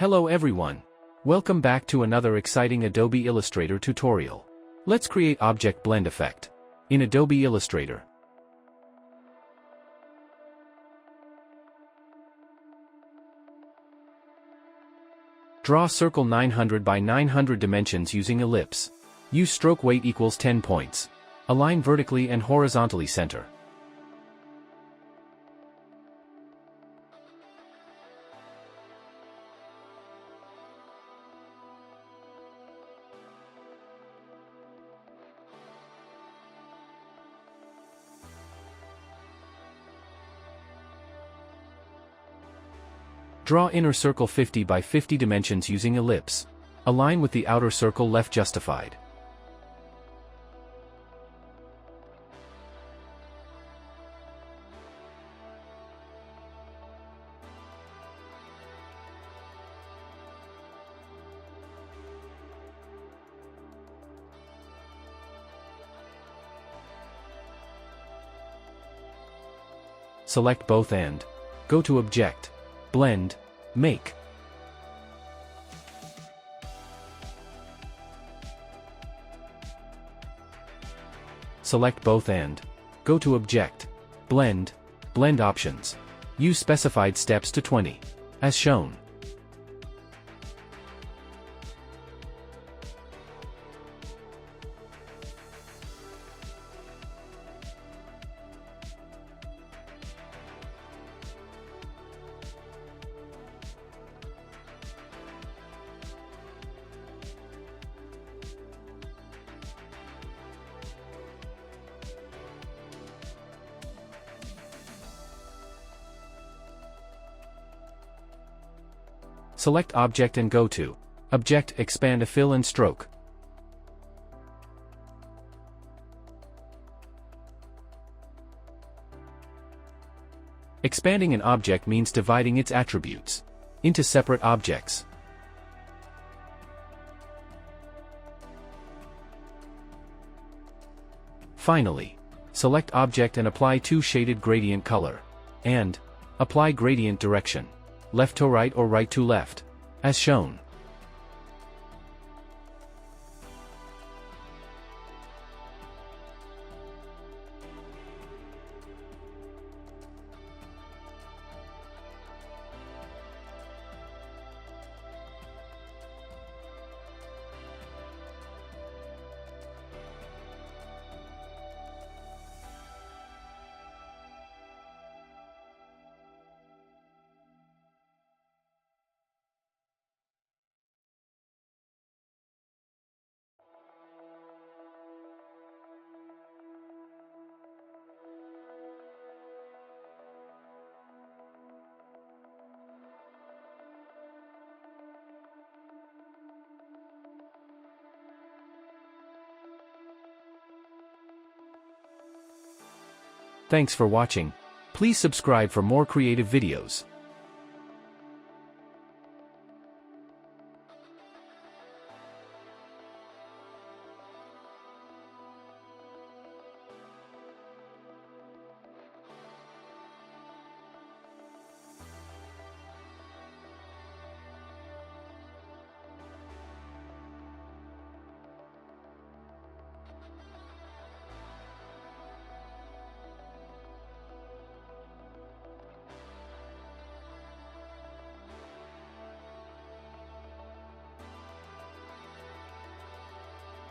Hello everyone. Welcome back to another exciting Adobe Illustrator tutorial. Let's create object blend effect in Adobe Illustrator. Draw circle 900 by 900 dimensions using ellipse. Use stroke weight equals 10 points. Align vertically and horizontally center. Draw inner circle 50 by 50 dimensions using ellipse. Align with the outer circle left justified. Select both and go to Object, Blend, Make. Select both and go to Object, Blend, Blend Options. Use specified steps to 20, as shown. Select Object and go to Object, Expand a Fill and Stroke. Expanding an object means dividing its attributes into separate objects. Finally, select Object and apply two shaded gradient color, and apply gradient direction, left to right or right to left, as shown. Thanks for watching. Please subscribe for more creative videos.